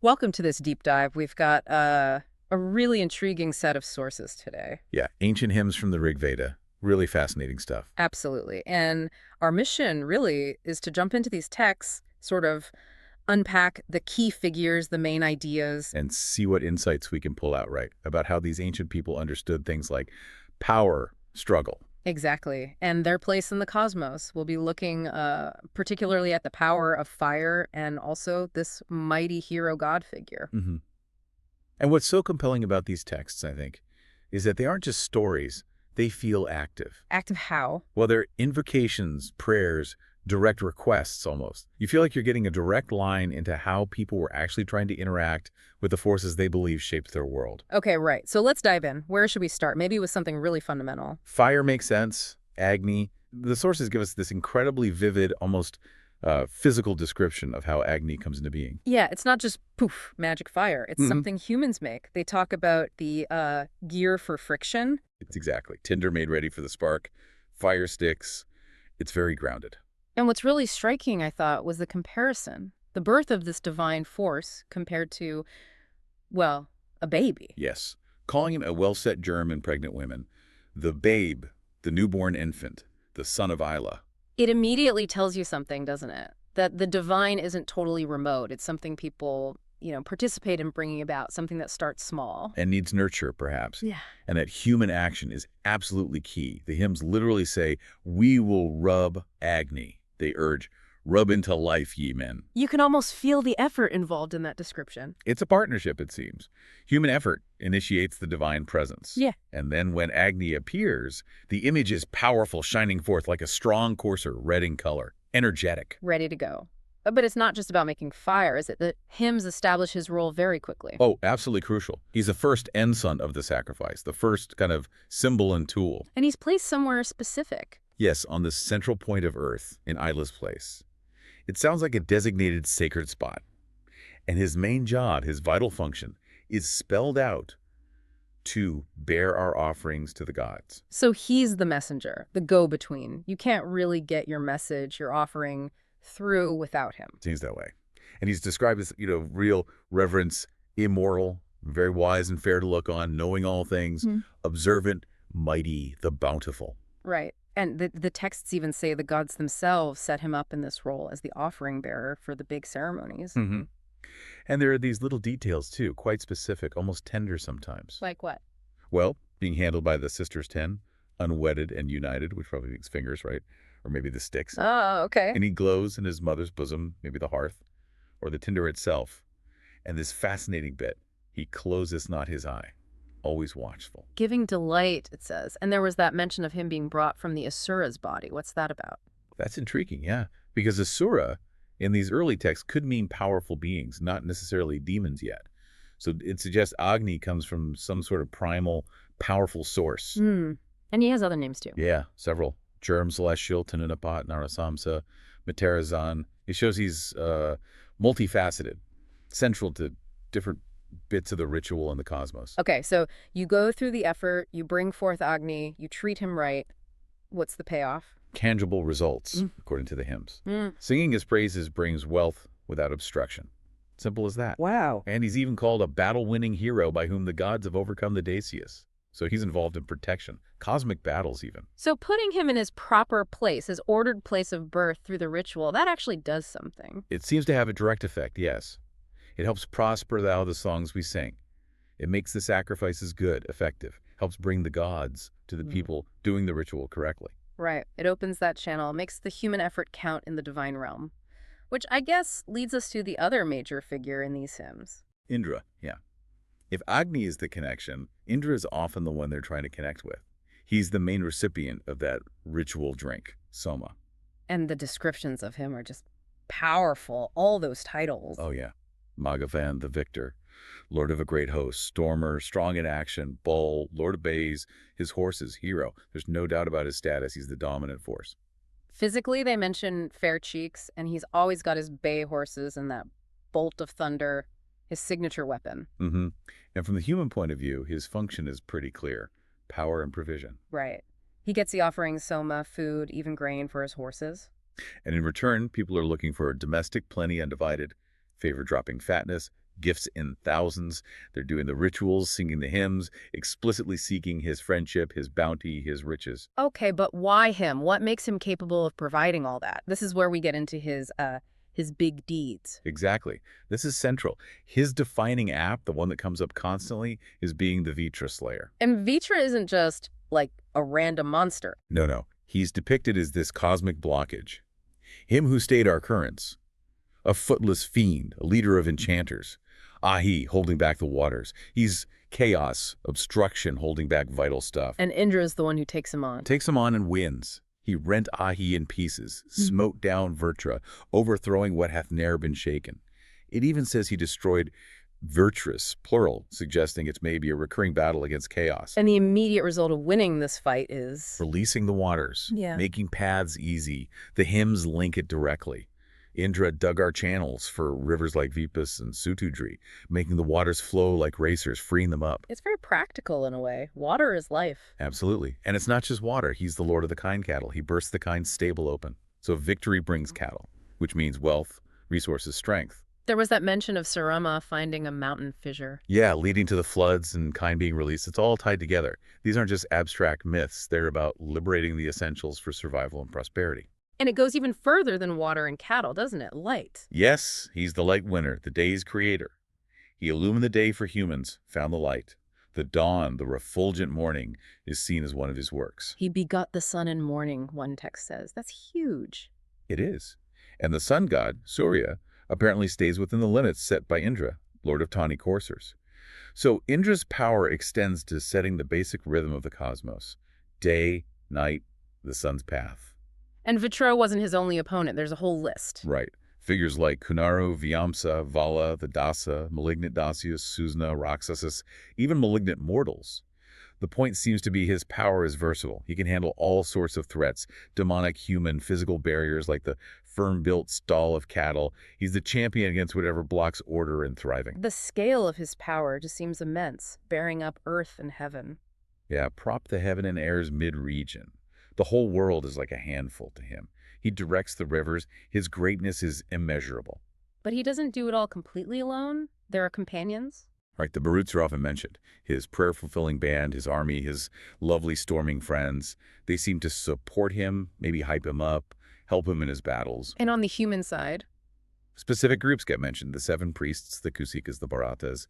Welcome to this deep dive. We've got a really intriguing set of sources today. Yeah, ancient hymns from the Rig Veda. Really fascinating stuff. Absolutely. And our mission really is to jump into these texts, sort of unpack the key figures, the main ideas. And see what insights we can pull out, right, about how these ancient people understood things like power, struggle. Exactly. And their place in the cosmos. We'll be looking particularly at the power of fire and also this mighty hero god figure. hmm And what's so compelling about these texts, I think, is that they aren't just stories. They feel active. Active how? Well, they're invocations, prayers, direct requests almost. You feel like you're getting a direct line into how people were actually trying to interact with the forces they believe shaped their world. Okay, right. So let's dive in. Where should we start? Maybe with something really fundamental. Fire makes sense. Agni. The sources give us this incredibly vivid, almost physical description of how Agni comes into being. Yeah, it's not just poof, magic fire. It's something humans make. They talk about the gear for friction. It's exactly. Tinder made ready for the spark. Fire sticks. It's very grounded. And what's really striking, I thought, was the comparison. The birth of this divine force compared to, well, a baby. Yes. Calling him a well-set germ in pregnant women. The babe, the newborn infant, the son of Isla. It immediately tells you something, doesn't it? That the divine isn't totally remote. It's something people, participate in bringing about, something that starts small. And needs nurture, perhaps. Yeah. And that human action is absolutely key. The hymns literally say, "We will rub Agni." They urge, "Rub into life, ye men." You can almost feel the effort involved in that description. It's a partnership, it seems. Human effort initiates the divine presence. Yeah. And then when Agni appears, the image is powerful, shining forth like a strong courser, red in color, energetic. Ready to go. But it's not just about making fire, is it? The hymns establish his role very quickly. Oh, absolutely crucial. He's the first ensign of the sacrifice, the first kind of symbol and tool. And he's placed somewhere specific. Yes, on the central point of Earth, in Isla's place. It sounds like a designated sacred spot. And his main job, his vital function, is spelled out to bear our offerings to the gods. So he's the messenger, the go-between. You can't really get your message, your offering, through without him. Seems that way. And he's described as, real reverence, immortal, very wise and fair to look on, knowing all things, observant, mighty, the bountiful. Right. And the texts even say the gods themselves set him up in this role as the offering bearer for the big ceremonies. Mm-hmm. And there are these little details, too, quite specific, almost tender sometimes. Like what? Well, being handled by the sisters 10, unwedded and united, which probably means fingers, right? Or maybe the sticks. Oh, okay. And he glows in his mother's bosom, maybe the hearth, or the tinder itself. And this fascinating bit, he closes not his eye, always watchful. Giving delight, it says. And there was that mention of him being brought from the Asura's body. What's that about? That's intriguing, yeah. Because Asura, in these early texts, could mean powerful beings, not necessarily demons yet. So it suggests Agni comes from some sort of primal, powerful source. And he has other names, too. Yeah, several. Germ, Celestial, Tananapat, Narasamsa, Materazan. It shows he's multifaceted, central to different bits of the ritual in the cosmos. Okay, so you go through the effort, you bring forth Agni, you treat him right. What's the payoff? Tangible results, according to the hymns. Singing his praises brings wealth without obstruction. Simple as that. Wow. And he's even called a battle-winning hero by whom the gods have overcome the Dacius. So he's involved in protection, cosmic battles even. So putting him in his proper place, his ordered place of birth through the ritual, that actually does something. It seems to have a direct effect, yes. It helps prosper thou the songs we sing. It makes the sacrifices good, effective, helps bring the gods to the people doing the ritual correctly. Right. It opens that channel, makes the human effort count in the divine realm. Which I guess leads us to the other major figure in these hymns. Indra, yeah. If Agni is the connection, Indra is often the one they're trying to connect with. He's the main recipient of that ritual drink, Soma. And the descriptions of him are just powerful, all those titles. Oh, yeah. Magavan, the victor, lord of a great host, stormer, strong in action, bull, lord of bays, his horses, hero. There's no doubt about his status. He's the dominant force. Physically, they mention fair cheeks, and he's always got his bay horses and that bolt of thunder, his signature weapon. And from the human point of view, his function is pretty clear. Power and provision. Right. He gets the offerings, soma, food, even grain for his horses. And in return, people are looking for domestic plenty undivided, favor dropping fatness, gifts in thousands. They're doing the rituals, singing the hymns, explicitly seeking his friendship, his bounty, his riches. Okay, but why him? What makes him capable of providing all that? This is where we get into his big deeds. Exactly. This is central. His defining app, the one that comes up constantly, is being the Vitra Slayer. And Vitra isn't just like a random monster. No, no. He's depicted as this cosmic blockage. Him who stayed our currents. A footless fiend, a leader of enchanters. Ahi, holding back the waters. He's chaos, obstruction, holding back vital stuff. And Indra is the one who takes him on. Takes him on and wins. He rent Ahi in pieces, smote down Virtra, overthrowing what hath ne'er been shaken. It even says he destroyed Virtress, plural, suggesting it's maybe a recurring battle against chaos. And the immediate result of winning this fight is... Releasing the waters, making paths easy. The hymns link it directly. Indra dug our channels for rivers like Vipas and Sutudri, making the waters flow like racers, freeing them up. It's very practical in a way. Water is life. Absolutely. And it's not just water. He's the lord of the kine cattle. He bursts the kine stable open. So victory brings cattle, which means wealth, resources, strength. There was that mention of Sarama finding a mountain fissure. Yeah, leading to the floods and kine being released. It's all tied together. These aren't just abstract myths. They're about liberating the essentials for survival and prosperity. And it goes even further than water and cattle, doesn't it? Light. Yes, he's the light winner, the day's creator. He illumined the day for humans, found the light. The dawn, the refulgent morning, is seen as one of his works. He begot the sun in morning, one text says. That's huge. It is. And the sun god, Surya, apparently stays within the limits set by Indra, lord of tawny coursers. So Indra's power extends to setting the basic rhythm of the cosmos. Day, night, the sun's path. And Vitra wasn't his only opponent. There's a whole list. Right. Figures like Kunaru, Vyamsa, Vala, the Dasa, malignant Dasyus, Susna, Rakshasas, even malignant mortals. The point seems to be his power is versatile. He can handle all sorts of threats, demonic, human, physical barriers like the firm-built stall of cattle. He's the champion against whatever blocks order and thriving. The scale of his power just seems immense, bearing up earth and heaven. Yeah, prop the heaven and air's mid-region. The whole world is like a handful to him. He directs the rivers. His greatness is immeasurable. But he doesn't do it all completely alone. There are companions. Right, the Baruts are often mentioned. His prayer-fulfilling band, his army, his lovely storming friends. They seem to support him, maybe hype him up, help him in his battles. And on the human side? Specific groups get mentioned. The 7 priests, the Kusikas, the Bharatas.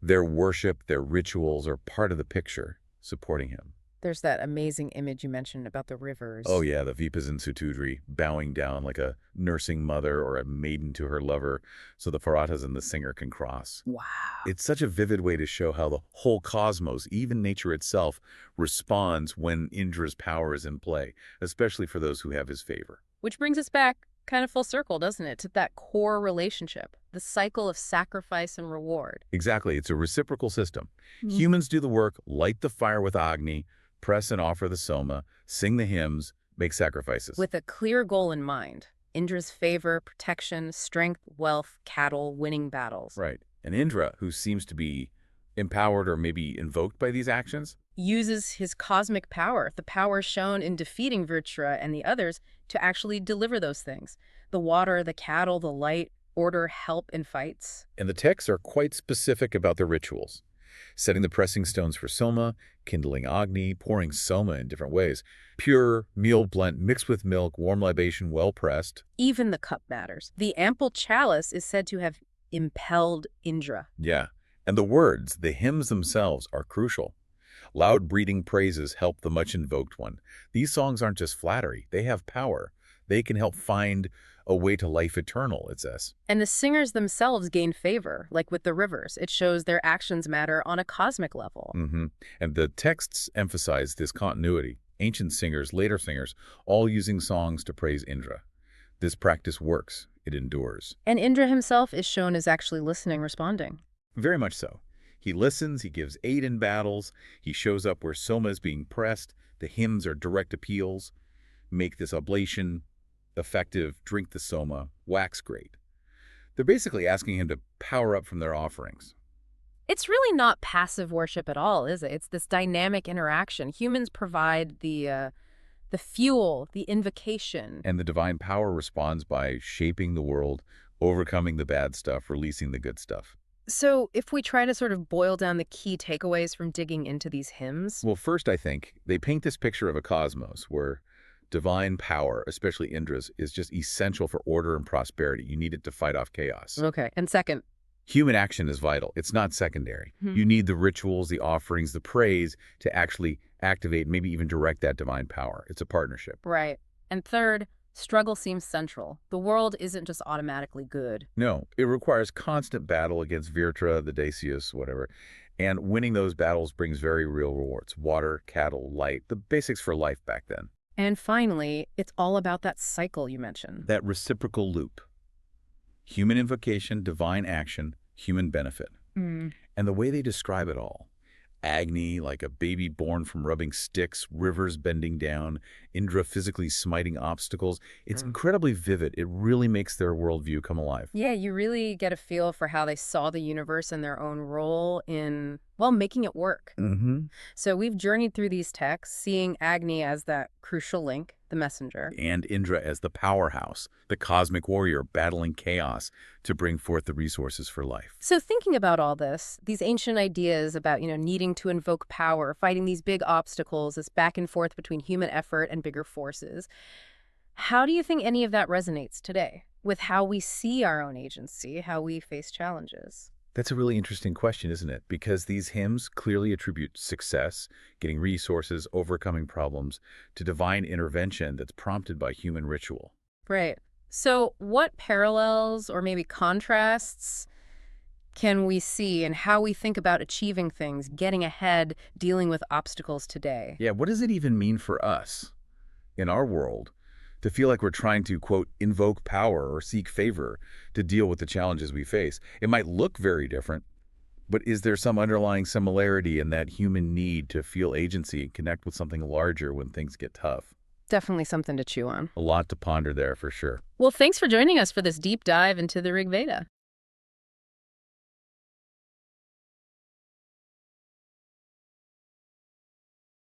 Their worship, their rituals are part of the picture, supporting him. There's that amazing image you mentioned about the rivers. Oh yeah, the Vipas and Sutudri, bowing down like a nursing mother or a maiden to her lover, so the Bharatas and the singer can cross. Wow. It's such a vivid way to show how the whole cosmos, even nature itself, responds when Indra's power is in play, especially for those who have his favor. Which brings us back kind of full circle, doesn't it, to that core relationship, the cycle of sacrifice and reward. Exactly. It's a reciprocal system. Humans do the work, light the fire with Agni, press and offer the soma, sing the hymns, make sacrifices. With a clear goal in mind. Indra's favor, protection, strength, wealth, cattle, winning battles. Right. And Indra, who seems to be empowered or maybe invoked by these actions, uses his cosmic power, the power shown in defeating Vritra and the others, to actually deliver those things. The water, the cattle, the light, order, help in fights. And the texts are quite specific about their rituals. Setting the pressing stones for soma, kindling Agni, pouring soma in different ways. Pure, meal blent, mixed with milk, warm libation, well pressed. Even the cup matters. The ample chalice is said to have impelled Indra. Yeah, and the words, the hymns themselves, are crucial. Loud breathing praises help the much invoked one. These songs aren't just flattery, they have power. They can help find a way to life eternal, it says. And the singers themselves gain favor, like with the rivers. It shows their actions matter on a cosmic level. And the texts emphasize this continuity. Ancient singers, later singers, all using songs to praise Indra. This practice works. It endures. And Indra himself is shown as actually listening, responding. Very much so. He listens, he gives aid in battles, he shows up where soma is being pressed, the hymns are direct appeals. Make this oblation effective, drink the soma, wax great. They're basically asking him to power up from their offerings. It's really not passive worship at all, is it? It's this dynamic interaction. Humans provide the fuel, the invocation. And the divine power responds by shaping the world, overcoming the bad stuff, releasing the good stuff. So if we try to sort of boil down the key takeaways from digging into these hymns. Well, first, I think they paint this picture of a cosmos where divine power, especially Indra's, is just essential for order and prosperity. You need it to fight off chaos. Okay. And second. Human action is vital. It's not secondary. You need the rituals, the offerings, the praise to actually activate, maybe even direct that divine power. It's a partnership. Right. And third, struggle seems central. The world isn't just automatically good. No, it requires constant battle against Virtra, the Dacius, whatever. And winning those battles brings very real rewards. Water, cattle, light, the basics for life back then. And finally, it's all about that cycle you mentioned. That reciprocal loop. Human invocation, divine action, human benefit. Mm. And the way they describe it all. Agni, like a baby born from rubbing sticks, rivers bending down, Indra physically smiting obstacles. It's incredibly vivid. It really makes their worldview come alive. Yeah, you really get a feel for how they saw the universe and their own role in, well, making it work. Mm-hmm. So we've journeyed through these texts, seeing Agni as that crucial link, the messenger. And Indra as the powerhouse, the cosmic warrior battling chaos to bring forth the resources for life. So thinking about all this, these ancient ideas about, needing to invoke power, fighting these big obstacles, this back and forth between human effort and bigger forces, how do you think any of that resonates today with how we see our own agency, how we face challenges? That's a really interesting question, isn't it? Because these hymns clearly attribute success, getting resources, overcoming problems, to divine intervention that's prompted by human ritual. Right. So what parallels or maybe contrasts can we see in how we think about achieving things, getting ahead, dealing with obstacles today? Yeah, what does it even mean for us in our world to feel like we're trying to, quote, invoke power or seek favor to deal with the challenges we face? It might look very different, but is there some underlying similarity in that human need to feel agency and connect with something larger when things get tough? Definitely something to chew on. A lot to ponder there for sure. Well, thanks for joining us for this deep dive into the Rig Veda.